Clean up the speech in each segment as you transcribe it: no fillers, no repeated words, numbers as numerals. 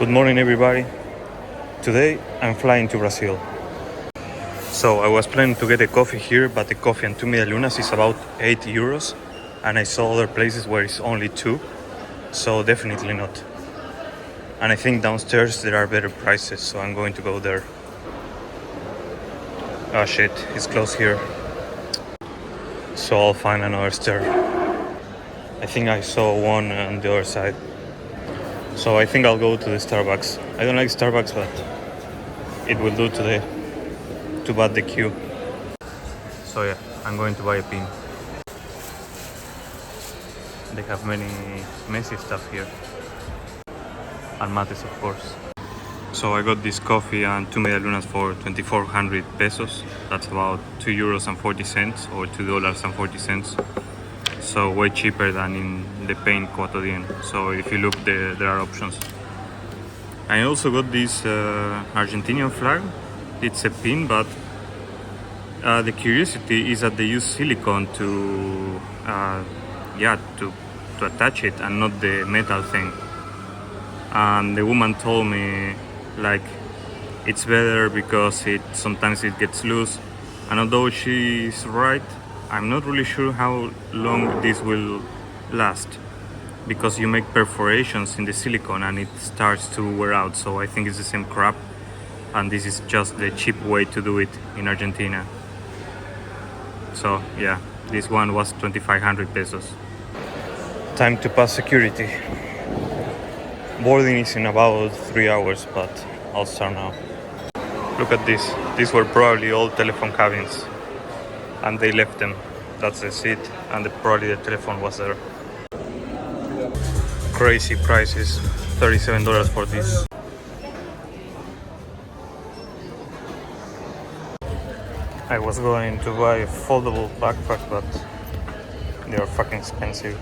Good morning, everybody. Today I'm flying to Brazil. So I was planning to get a coffee here, but the coffee and 2 medialunas is about 8 euros, and I saw other places where it's only 2, so definitely not. And I think downstairs there are better prices, so I'm going to go there. Oh shit, it's closed here. So I'll find another stair. I think I saw one on the other side. So I think I'll go to the Starbucks. I don't like Starbucks, but it will do today. Too bad the queue. So yeah, I'm going to buy a pin. They have many messy stuff here. And mates, of course. So I got this coffee and 2 medialunas for 2,400 pesos. That's about 2 euros and 40 cents or $2.40. So way cheaper than in the paint Ecuadorian. So if you look, there are options. I also got this Argentinian flag. It's a pin, but the curiosity is that they use silicone to attach it and not the metal thing. And the woman told me like it's better because sometimes it gets loose. And although she's right, I'm not really sure how long this will last, because you make perforations in the silicone and it starts to wear out. So I think it's the same crap, and this is just the cheap way to do it in Argentina. So yeah, this one was 2,500 pesos. Time to pass security. Boarding is in about 3 hours, but I'll start now. Look at this. These were probably old telephone cabins, and they left them. That's the seat, and probably the telephone was there. Crazy prices. $37 for this. I was going to buy a foldable backpack, but they are fucking expensive.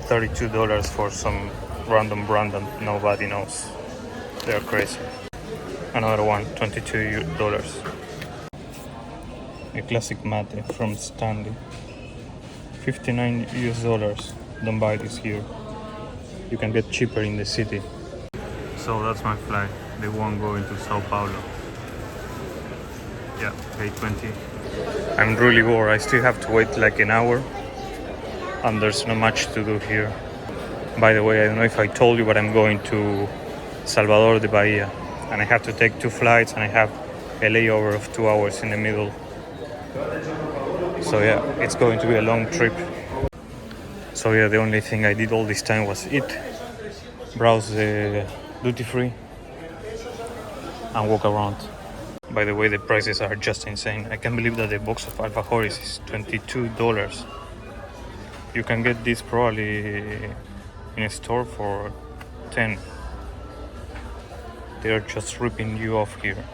$32 for some random brand that nobody knows. They are crazy. Another one, $22. A classic mate from Stanley. $59. Don't buy this here. You can get cheaper in the city. So that's my flight. The one going to São Paulo. Yeah, A20. I'm really bored. I still have to wait like an hour, and there's not much to do here. By the way, I don't know if I told you, but I'm going to Salvador de Bahia, and I have to take 2 flights, and I have a layover of 2 hours in the middle. So yeah, it's going to be a long trip. So yeah, the only thing I did all this time was eat, browse the duty free, and walk around. By the way, the prices are just insane. I can't believe that the box of alfajores is $22. You can get this probably in a store for 10. They are just ripping you off here.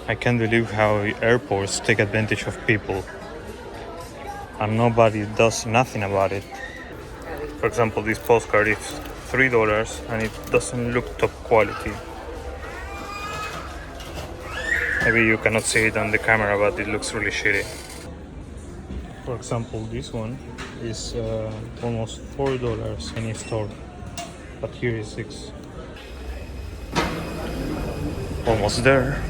I can't believe how airports take advantage of people and nobody does nothing about it. For example, this postcard is $3 and it doesn't look top quality. Maybe you cannot see it on the camera, but it looks really shitty. For example, this one is almost $4 in a store, but here is 6. Almost there.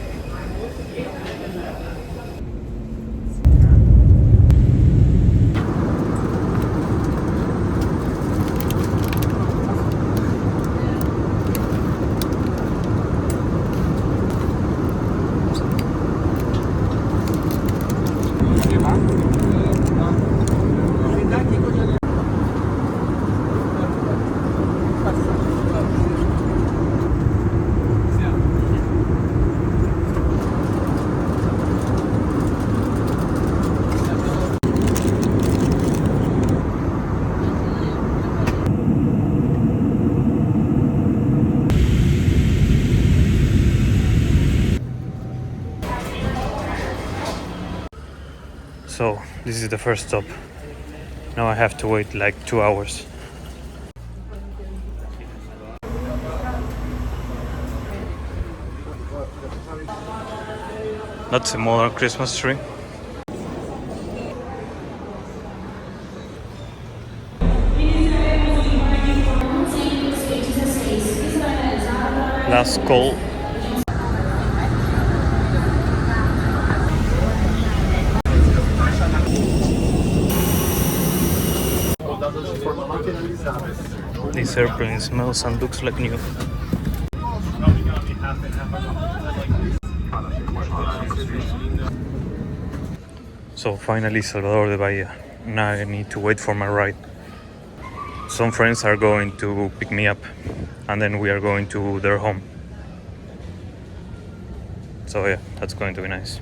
So this is the first stop. Now I have to wait like 2 hours. That's a modern Christmas tree. last call. This airplane smells and looks like new. So finally Salvador de Bahia. Now I need to wait for my ride. Some friends are going to pick me up and then we are going to their home. So yeah, that's going to be nice.